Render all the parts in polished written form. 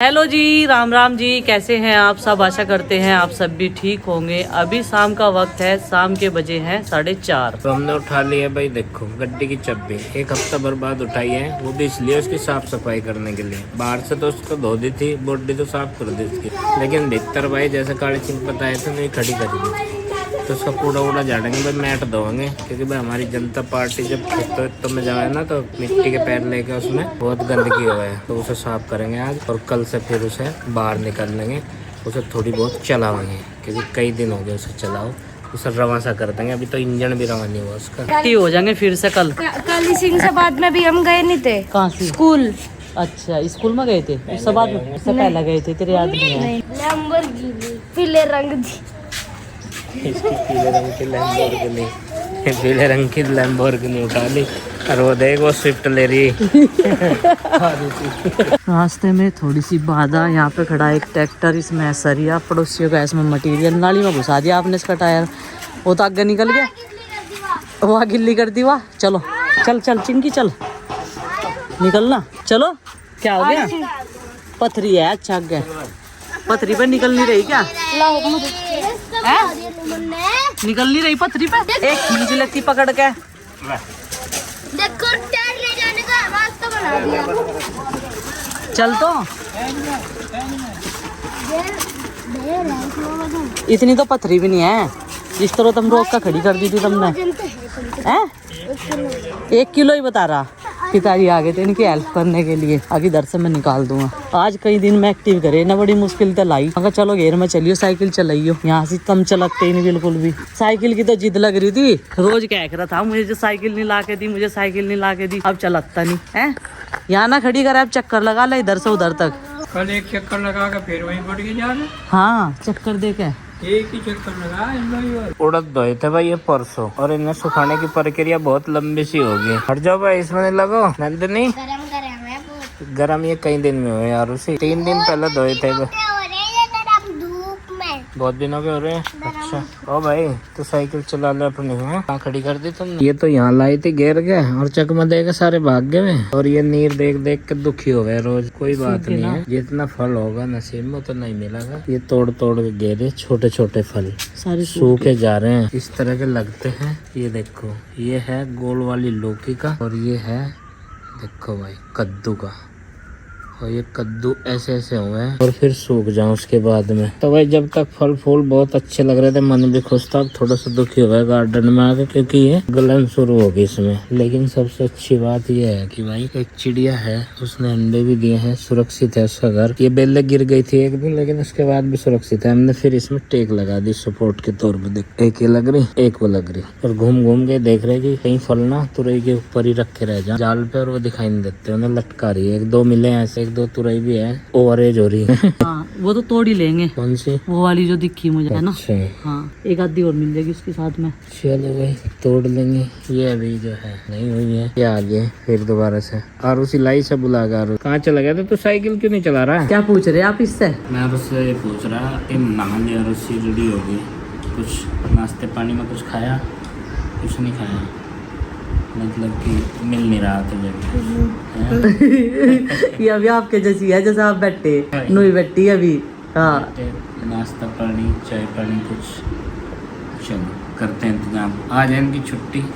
Hello जी, राम राम जी। कैसे हैं आप सब? आशा करते हैं आप सब भी ठीक होंगे। अभी शाम का वक्त है, शाम के बजे हैं 4:30। तो हमने उठा लिया भाई, देखो गड्डी की चाबी 1 हफ्ता भर बाद उठाई है, वो भी इसलिए उसकी साफ सफाई करने के लिए। बाहर से तो उसको धो दी थी, बॉडी तो साफ कर दी उसकी, लेकिन भीतर भाई जैसे काले चिंक बताए थे नहीं खड़ी कर दी थी। तो उसका कूड़ा वूड़ा झाड़ेंगे भाई, मैट धोएंगे, क्योंकि भाई हमारी जनता पार्टी जब खेतों में जाए ना तो मिट्टी के पैर लेके उसमें बहुत गंदगी हुआ है, तो उसे साफ करेंगे आज। और कल से फिर उसे बाहर निकाल लेंगे, उसे थोड़ी बहुत चलाएंगे, क्योंकि कई दिन हो गए उसे चलाओ। उसे रवा सा कर देंगे, अभी तो इंजन भी रवा नहीं हुआ उसका। हो जाएंगे फिर से कल। काली सिंह से बाद में भी हम गए नहीं थे। कहाँ से? स्कूल। अच्छा, स्कूल में गए थे? उससे बाद में? उससे पहले गए थे, तेरे याद नहीं है? लैम्बोर्गिनी पीले रंग दी। इसकी पीले रंग की लैम्बोर्गिनी उठा ली, और वो देख वो स्विफ्ट ले रही। रास्ते में थोड़ी सी बाधा, यहाँ पे खड़ा एक ट्रैक्टर, इसमें सरिया पड़ोसियों का, इसमें मटेरियल नाली में घुसा दिया आपने इसका टायर। वो तो आगे निकल गया, वहाँ गिल्ली कर दी। वाह, चलो चल चल चिंकी चल, निकलना चलो। क्या हो गया? पथरी है। अच्छा आगे पथरी पे निकल नहीं रही क्या? निकल नहीं रही पथरी पे? एक खींच लेती पकड़ के। देखो टायर ले जाने का रास्ता बना दिया। चल तो इतनी तो पथरी भी नहीं है, जिस तरह तुम रोक का खड़ी कर दी थी तुमने। हैं? 1 किलो ही बता रहा। पिताजी आ गए थे इनकी हेल्प करने के लिए। अब इधर से मैं निकाल दूंगा। आज कई दिन में एक्टिव करे ना, बड़ी मुश्किल से लाई। मगर चलो घेर में चलियो, साइकिल चलाइयो। यहाँ से तुम चलते ही नहीं बिल्कुल भी। साइकिल की तो जिद लग रही थी, रोज कह रहा था मुझे जो साइकिल नहीं ला के दी, मुझे साइकिल नहीं ला के दी। अब चलता नहीं है। यहाँ ना खड़ी करा, अब चक्कर लगा ले इधर से उधर तक। कल एक चक्कर लगा के फिर वहीं पड़ गई जाने। हाँ, चक्कर दे के एक ही चक्कर लगा। उड़द धोए थे भाई ये परसों, और इन्हें सुखाने की प्रक्रिया बहुत लंबी सी होगी। हट जाओ भाई, इसमें नहीं लगो नंदनी। गरम ये कई दिन में हुए यार, उसी 3 दिन पहले धोए थे। बहुत दिनों के हो रहे हैं। अच्छा ओ भाई, तो साइकिल चला ले अपनी। है कहाँ खड़ी कर दी तुम? ये तो यहाँ लाई थी घेर के, और चकमा दे के सारे भाग गए। और ये नीर देख देख के दुखी हो गए रोज। कोई बात नहीं है, जितना फल होगा नसीब में उतना नहीं मिलेगा। ये तोड़ तोड़ के घेरे, छोटे छोटे फल सारे सूखे जा रहे हैं, इस तरह के लगते हैं। ये देखो, ये है गोल वाली लौकी का, और ये है देखो भाई कद्दू का। और ये कद्दू ऐसे ऐसे हुए हैं, और फिर सूख जाऊं उसके बाद में। तो भाई जब तक फल फूल बहुत अच्छे लग रहे थे, मन भी खुश था। अब थोड़ा सा दुखी हो गया गार्डन में आके, क्योंकि ये गलन शुरू हो गई इसमें। लेकिन सबसे अच्छी बात ये है कि भाई एक चिड़िया है, उसने अंडे भी दिए हैं, सुरक्षित है उसका घर। ये बेलें गिर गई थी एक दिन, लेकिन उसके बाद भी सुरक्षित है। हमने फिर इसमें टेक लगा दी सपोर्ट के तौर पर। देख, एक ये लग रही, एक वो लग रही, और घूम घूम के देख रहे कि कहीं फल ना तुरई के ऊपर ही रखे रह जाए जाल पे, और वो दिखाई नहीं देते। उन्हें लटका रही है। 1-2 मिले ऐसे, 1-2 तुरई भी है, ओवरेज हो रही है। हाँ, वो तो तोड़ ही लेंगे। कौन सी? वो वाली जो दिखी मुझे है ना। अच्छा। हाँ, एक आधी और मिल जाएगी उसके साथ में। चलो भाई तोड़ लेंगे। ये अभी जो है नहीं हुई है, ये आ गए फिर दोबारा से। और उसी लाई से बुला कर कहाँ चला गया था? तो साइकिल क्यों नहीं चला रहा है? क्या पूछ रहे आप इससे? मैं उससे ये पूछ रहा कि नहा लिया और उससे रेडी हो गई, कुछ नाश्ते पानी में कुछ खाया? कुछ नहीं खाया, मतलब कि मिल नहीं रहा था जब। ये अभी आपके जैसी है, जैसे आप बैठे नोई बैठी अभी। हाँ, नाश्ता पानी चाय पानी कुछ। चलो करते हैं इंतजाम। आज है इनकी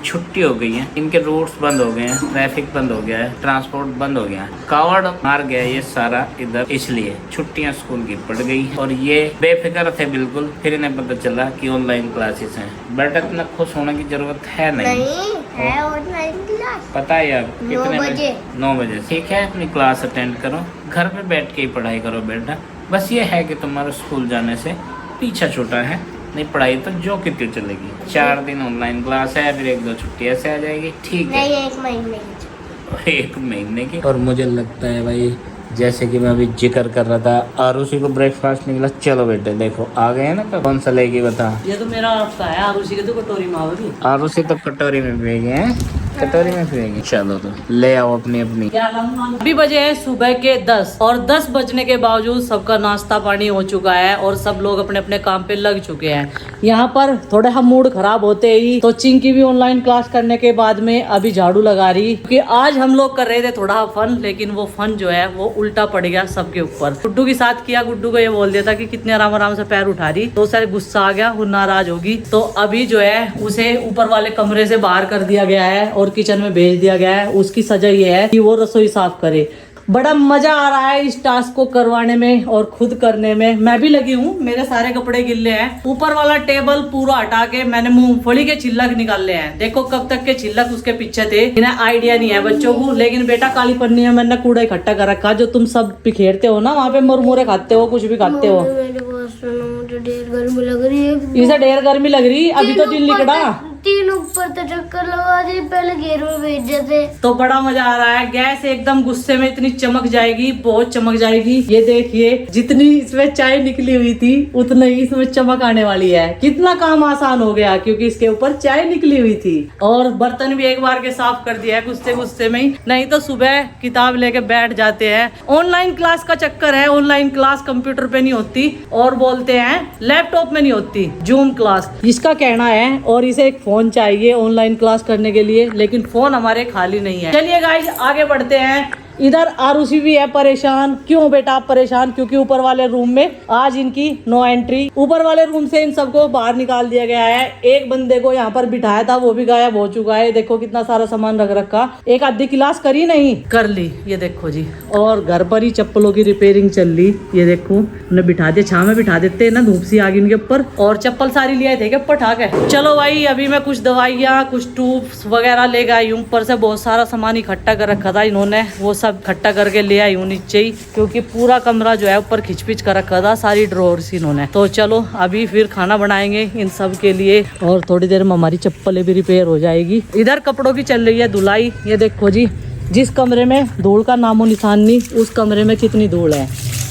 छुट्टी हो गई है, इनके रूट्स बंद हो गए हैं, ट्रैफिक बंद हो गया है, ट्रांसपोर्ट बंद हो गया है, कावड़ मार गया ये सारा इधर, इसलिए छुट्टियां स्कूल की पड़ गई। और ये बेफिक्र थे बिल्कुल। फिर इन्हें पता चला कि ऑनलाइन क्लासेस हैं। बेटा इतना खुश होने की जरूरत है नहीं है ऑनलाइन क्लास। पता है यार कितने 9 बजे। 9 बजे। ठीक है, अपनी क्लास अटेंड करो, घर पे बैठ के ही पढ़ाई करो बेटा। बस ये है कि तुम्हारा स्कूल जाने से पीछा छूटा है, नहीं पढ़ाई तो जो कि क्यों चलेगी। 4 दिन ऑनलाइन क्लास है, फिर 1-2 छुट्टी ऐसे आ जाएगी। ठीक है, नहीं 1 महीने की। 1 महीने की। और मुझे लगता है भाई, जैसे कि मैं अभी जिक्र कर रहा था, आरुषि को ब्रेकफास्ट निकला। चलो बेटे देखो आ गए हैं ना। कौन सा लेगी बता? ये तो मेरा रास्ता है। आरुषि के तो कटोरी में आओगी। आरुषि तो कटोरी में भेजे हैं। कटोरी में पिएगी? चलो तो ले आओ अपनी अपनी। अभी बजे हैं सुबह के 10 और 10 बजने के बावजूद सबका नाश्ता पानी हो चुका है और सब लोग अपने अपने काम पे लग चुके हैं। यहाँ पर थोड़ा हम मूड खराब होते ही तो चिंकी भी ऑनलाइन क्लास करने के बाद में अभी झाड़ू लगा रही, क्योंकि आज हम लोग कर रहे थे थोड़ा फन, लेकिन वो फन जो है वो उल्टा पड़ गया सबके ऊपर। गुड्डू के साथ किया, गुड्डू को ये बोल दिया था कि कितने आराम आराम से पैर उठा रही, तो उसे गुस्सा आ गया, वो नाराज होगी। तो अभी जो है उसे ऊपर वाले कमरे से बाहर कर दिया गया है और किचन में भेज दिया गया है। उसकी सजा ये है कि वो रसोई साफ करे। बड़ा मजा आ रहा है इस टास्क को करवाने में और खुद करने में। मैं भी लगी हूँ, मेरे सारे कपड़े गिल्ले हैं। ऊपर वाला टेबल पूरा हटा के मैंने मूंगफली के छिलक निकाले हैं। देखो कब तक के छिलक उसके पीछे थे, इन्हें आइडिया नहीं है बच्चों को। लेकिन बेटा काली पन्नी में मैंने कूड़ा इकट्ठा कर रखा, जो तुम सब बिखेरते हो ना, वहाँ पे मुरमुरे खाते हो, कुछ भी खाते हो। मुझे ढेर गर्मी लग रही है। इसे ढेर गर्मी लग रही, अभी तो दिन निकला। तीन ऊपर तो चक्कर लगा दी, पहले घेर में भेज देते। तो बड़ा मजा आ रहा है। गैस एकदम गुस्से में इतनी चमक जाएगी, बहुत चमक जाएगी। ये देखिए, जितनी इसमें चाय निकली हुई थी उतना ही इसमें चमक आने वाली है। कितना काम आसान हो गया क्योंकि इसके ऊपर चाय निकली हुई थी। और बर्तन भी एक बार के साफ कर दिया है गुस्से गुस्से में ही, नहीं तो सुबह किताब लेके बैठ जाते हैं। ऑनलाइन क्लास का चक्कर है, ऑनलाइन क्लास कंप्यूटर पे नहीं होती और बोलते हैं लैपटॉप में नहीं होती, जूम क्लास इसका कहना है। और इसे एक फोन चाहिए ऑनलाइन क्लास करने के लिए, लेकिन फोन हमारे खाली नहीं है। चलिए गाइस आगे बढ़ते हैं। इधर आरुषि भी है परेशान। क्यों बेटा आप परेशान? क्योंकि ऊपर वाले रूम में आज इनकी नो एंट्री। ऊपर वाले रूम से इन सबको बाहर निकाल दिया गया है। एक बंदे को यहाँ पर बिठाया था, वो भी गायब हो चुका है। देखो कितना सारा सामान रख रखा। एक आधी क्लास करी नहीं, कर ली, ये देखो जी। और घर पर ही चप्पलों की रिपेयरिंग चल रही, ये देखो। उन्हें बिठा दिया, छाव में बिठा देते ना, धूप सी आ गई उनके ऊपर। और चप्पल सारी ले आए थे ऊपर ठाक है। चलो भाई, अभी मैं कुछ दवाइयाँ, कुछ ट्यूब्स वगैरह ले गई हूँ। ऊपर से बहुत सारा सामान इकट्ठा कर रखा था इन्होंने, वो सब इकट्ठा करके ले आई हूँ नीचे ही, क्योंकि पूरा कमरा जो है ऊपर खिचपिच कर रखा था, सारी ड्रॉर्स इन्होंने। तो चलो अभी फिर खाना बनाएंगे इन सब के लिए और थोड़ी देर में हमारी चप्पलें भी रिपेयर हो जाएगी। इधर कपड़ों की चल रही है धुलाई। ये देखो जी, जिस कमरे में धूल का नामो निशान नहीं, उस कमरे में कितनी धूल है।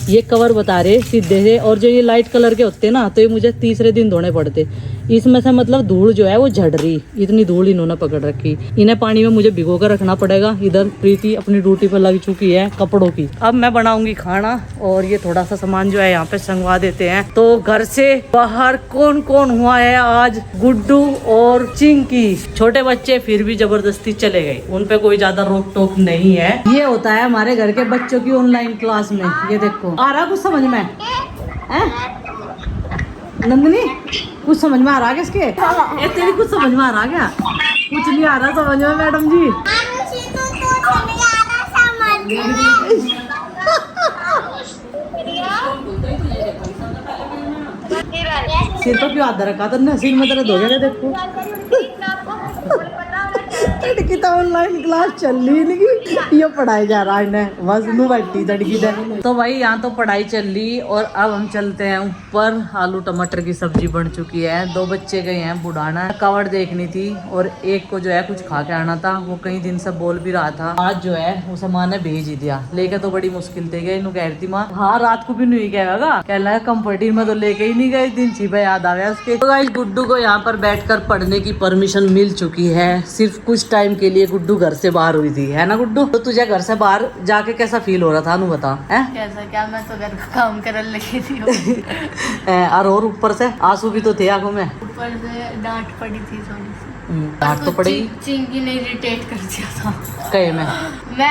ये कवर बता रहे सीधे से। और जो ये लाइट कलर के होते ना, तो ये मुझे तीसरे दिन धोने पड़ते। इसमें से मतलब धूल जो है वो झड़ रही, इतनी धूल इन्होंने पकड़ रखी। इन्हें पानी में मुझे भिगो कर रखना पड़ेगा। इधर प्रीति अपनी ड्यूटी पर लग चुकी है कपड़ों की। अब मैं बनाऊंगी खाना और ये थोड़ा सा सामान जो है यहाँ पे संगवा देते हैं। तो घर से बाहर कौन कौन हुआ है आज? गुड्डू और चिंकी। छोटे बच्चे फिर भी जबरदस्ती चले गए, उन पे कोई ज्यादा रोक टोक नहीं है। ये होता है हमारे घर के बच्चों की ऑनलाइन क्लास में। ये देखो, आ रहा कुछ समझ में? नंदनी कुछ समझ में आ रहा है? इसके तेरी कुछ समझ में आ रहा क्या? कुछ नहीं आ रहा समझ में मैडम जी। सिर पर क्यों हाथ रखा? तो सिर में दर्द हो गया। देखो लड़की तो ऑनलाइन क्लास चल रही नहीं, ये पढ़ाई जा रहा है इन्हें, बस नू बैठी लड़की ने। तो भाई यहाँ तो पढ़ाई चल रही और अब हम चलते हैं ऊपर। आलू टमाटर की सब्जी बन चुकी है। 2 बच्चे गए हैं बुढ़ाना, कवर देखनी थी और एक को जो है कुछ खा के आना था। वो कई दिन से बोल भी रहा था। आज जो है उस माँ ने भेज ही दिया। लेके तो बड़ी मुश्किल थे गए। कह रही थी माँ हाँ रात को भी नहीं कहेगा, कह रहा है कंफर्टिंग में तो लेके ही नहीं गए। दिन छिपे याद आ गया उसके। तो गाइस गुड्डू को यहाँ पर बैठकर पढ़ने की परमिशन मिल चुकी है। सिर्फ कुछ टाइम के लिए गुड्डू घर से बाहर हुई थी, है ना गुड्डू? तो तुझे घर से बाहर जाके कैसा फील हो रहा था? अनु बता। कैसा क्या, मैं तो घर का काम करने लगी थी। और ऊपर से आंसू भी तो थे आंखों में। ऊपर से डांट पड़ी थी थोड़ी सी। डांट तो पड़ी। चिंकी ने इरिटेट कर दिया था। कहे मैं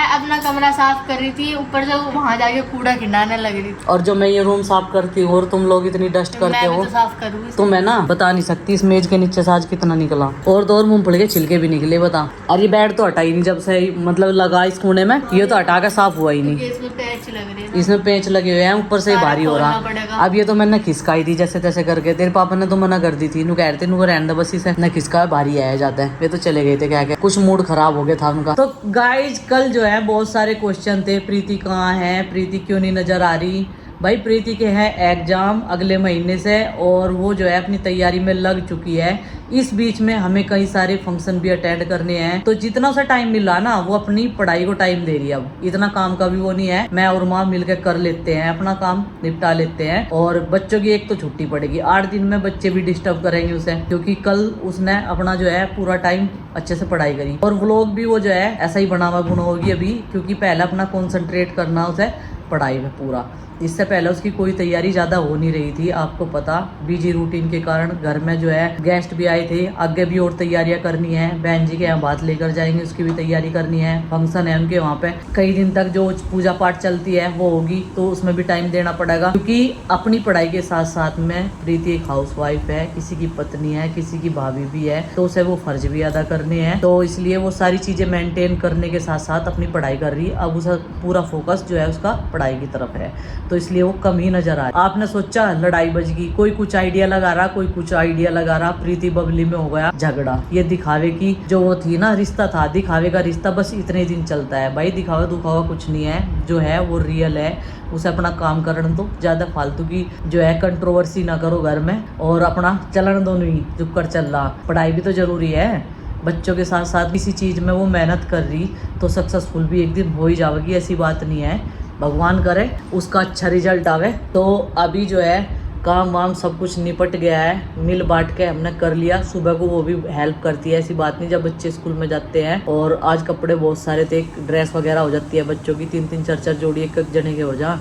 अपना कमरा साफ कर रही थी, ऊपर से वहाँ जाके कूड़ा खिंडाने लग रही थी। और जो मैं ये रूम साफ करती हूँ और तुम लोग इतनी डस्ट करते हो, तो साफ करूँगी। तो मैं ना बता नहीं सकती इस मेज के नीचे से आज कितना निकला। और 2 मूंगफली के छिलके भी निकले, बता। और ये बेड तो हटा ही नहीं, जब से मतलब लगा इस कोने में, ये तो हटा के साफ हुआ ही नहीं। इसमें पेंच लग रही है, इसमें पेंच लगे हुए हैं, ऊपर से भारी हो रहा। अब ये तो मैंने खिसकाई थी जैसे तैसे करके। तेरे पापा ने तो मना कर दी थी, कह रहे थे नु रहने दो बस, इसे न खिसका भारी आया जाता है। वे तो चले गए थे क्या क्या, कुछ मूड खराब हो गया था उनका। तो गाइज कल जो है बहुत सारे क्वेश्चन थे। प्रीति कहाँ है, प्रीति क्यों नहीं नजर आ रही, भाई प्रीति के हैं एग्जाम अगले महीने से और वो जो है अपनी तैयारी में लग चुकी है। इस बीच में हमें कई सारे फंक्शन भी अटेंड करने हैं, तो जितना उसे टाइम मिला ना वो अपनी पढ़ाई को टाइम दे रही है। अब इतना काम का भी वो नहीं है, मैं और माँ मिलकर कर लेते हैं, अपना काम निपटा लेते हैं। और बच्चों की एक तो छुट्टी पड़ेगी, 8 दिन में बच्चे भी डिस्टर्ब करेंगे उसे, क्योंकि कल उसने अपना जो है पूरा टाइम अच्छे से पढ़ाई करी। और व्लॉग भी वो जो है ऐसा ही बनावा गुण होगी अभी, क्योंकि पहले अपना कॉन्सेंट्रेट करना उसे पढ़ाई में पूरा। इससे पहले उसकी कोई तैयारी ज़्यादा हो नहीं रही थी, आपको पता बिजी रूटीन के कारण। घर में जो है गेस्ट भी आए थे, आगे भी और तैयारियां करनी है। बहन जी के यहाँ बात लेकर जाएंगे, उसकी भी तैयारी करनी है। फंक्शन है उनके वहाँ पे, कई दिन तक जो पूजा पाठ चलती है वो होगी, तो उसमें भी टाइम देना पड़ेगा। क्योंकि अपनी पढ़ाई के साथ साथ में प्रीति एक हाउस वाइफ है, किसी की पत्नी है, किसी की भाभी भी है, तो उसे वो फर्ज भी अदा करने हैं। तो इसलिए वो सारी चीजें मेंटेन करने के साथ साथ अपनी पढ़ाई कर रही है। अब उसका पूरा फोकस जो है उसका पढ़ाई की तरफ है, तो इसलिए वो कम ही नजर आ रहा है। आपने सोचा लड़ाई बज गई, कोई कुछ आइडिया लगा रहा, कोई कुछ आइडिया लगा रहा। प्रीति बबली में हो गया झगड़ा। ये दिखावे की जो वो थी ना, रिश्ता था, दिखावे का रिश्ता बस इतने दिन चलता है भाई। दिखावा दुखावा कुछ नहीं है, जो है वो रियल है। उसे अपना काम करने दो, ज्यादा फालतू की जो है कंट्रोवर्सी ना करो घर में, और अपना चलन दो, नहीं चुप कर चल रहा। पढ़ाई भी तो जरूरी है, बच्चों के साथ साथ किसी चीज में वो मेहनत कर रही तो सक्सेसफुल भी एक दिन हो ही जाएगी, ऐसी बात नहीं है। भगवान करे उसका अच्छा रिजल्ट आवे। तो अभी जो है काम वाम सब कुछ निपट गया है, मिल बांट के हमने कर लिया। सुबह को वो भी हेल्प करती है, ऐसी बात नहीं, जब बच्चे स्कूल में जाते हैं। और आज कपड़े बहुत सारे थे, ड्रेस वगैरह हो जाती है बच्चों की, 3-3 4-4 जोड़ी एक एक जने के हो जा,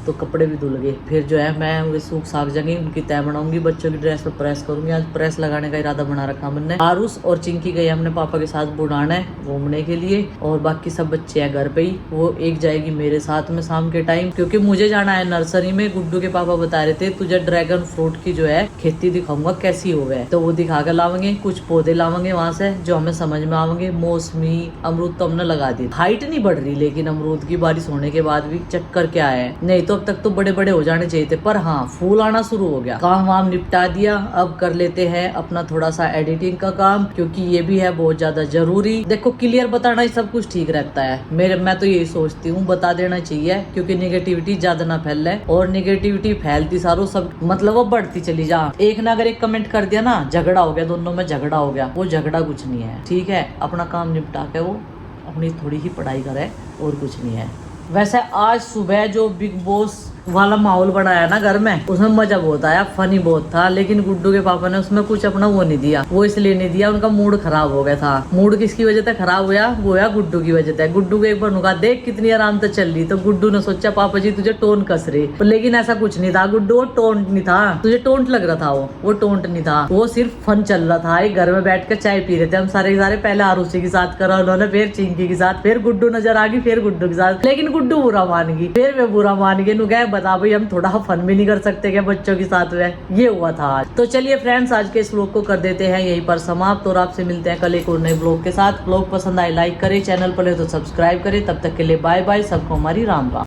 तो कपड़े भी धुल गए। फिर जो है मैं वे सूख साख जाएंगी, उनकी तय बनाऊंगी, बच्चों की ड्रेस पे प्रेस करूंगी। आज प्रेस लगाने का इरादा बना रखा हमने। आरुष और चिंकी गई हमने पापा के साथ बुढ़ाने घूमने के लिए, और बाकी सब बच्चे हैं घर पे ही। वो एक जाएगी मेरे साथ में शाम के टाइम, क्योंकि मुझे जाना है नर्सरी में। गुड्डू के पापा बता रहे थे तुझे ड्रैगन फ्रूट की जो है खेती दिखाऊंगा कैसी हो गए, तो वो दिखा कर लावेंगे। कुछ पौधे लावेंगे वहां से जो हमें समझ में आवेंगे। मौसमी अमरूद तो हमने लगा दी, हाइट नहीं बढ़ रही लेकिन अमरूद की, बारिश होने के बाद भी चक्कर क्या है, नहीं तो अब तक तो बड़े बड़े हो जाने चाहिए थे, पर हाँ फूल आना शुरू हो गया। काम वाम निपटा दिया, अब कर लेते हैं अपना थोड़ा सा एडिटिंग का काम, क्योंकि ये भी है बहुत ज्यादा जरूरी। देखो क्लियर बताना ही सब कुछ ठीक रहता है, मैं तो यही सोचती हूँ, बता देना चाहिए, क्योंकि निगेटिविटी ज्यादा ना फैले। और निगेटिविटी फैलती सारो सब मतलब वो बढ़ती चली जा। एक ना अगर एक कमेंट कर दिया ना, झगड़ा हो गया, दोनों में झगड़ा हो गया, वो झगड़ा कुछ नहीं है, ठीक है। अपना काम निपटा के वो अपनी थोड़ी ही पढ़ाई करे, और कुछ नहीं है। वैसे आज सुबह जो बिग बॉस वाला माहौल बनाया ना घर में, उसमें मजा बहुत आया, फनी बहुत था। लेकिन गुड्डू के पापा ने उसमें कुछ अपना वो नहीं दिया, वो इसलिए नहीं दिया, उनका मूड खराब हो गया था। मूड किसकी वजह से खराब हुआ? वो हुआ गुड्डू की वजह से। गुड्डू को एक बार नुका देख कितनी आराम से चल रही, तो गुड्डू ने सोचा पापा जी तुझे टोन कस रहे, लेकिन ऐसा कुछ नहीं था गुड्डू, वो टोंट नहीं था, तुझे टोंट लग रहा था, वो टोंट नहीं था, वो सिर्फ फन चल रहा था। एक घर में बैठ कर चाय पी रहे थे हम सारे के सारे, पहले आरुषि के साथ करा उन्होंने, फिर चिंकी के साथ, फिर गुड्डू नजर आ गई, फिर गुड्डू के साथ, लेकिन गुड्डू बुरा मान गई, फिर वे बुरा मान गए। नु गए बता भाई हम थोड़ा फन भी नहीं कर सकते क्या बच्चों के साथ में? ये हुआ था आज। तो चलिए फ्रेंड्स, आज के इस व्लॉग को कर देते हैं यहीं पर समाप्त, और आपसे मिलते हैं कल एक और नए व्लॉग के साथ। व्लॉग पसंद आए लाइक करें, चैनल पर ले तो सब्सक्राइब करें। तब तक के लिए बाय बाय, सबको हमारी राम राम।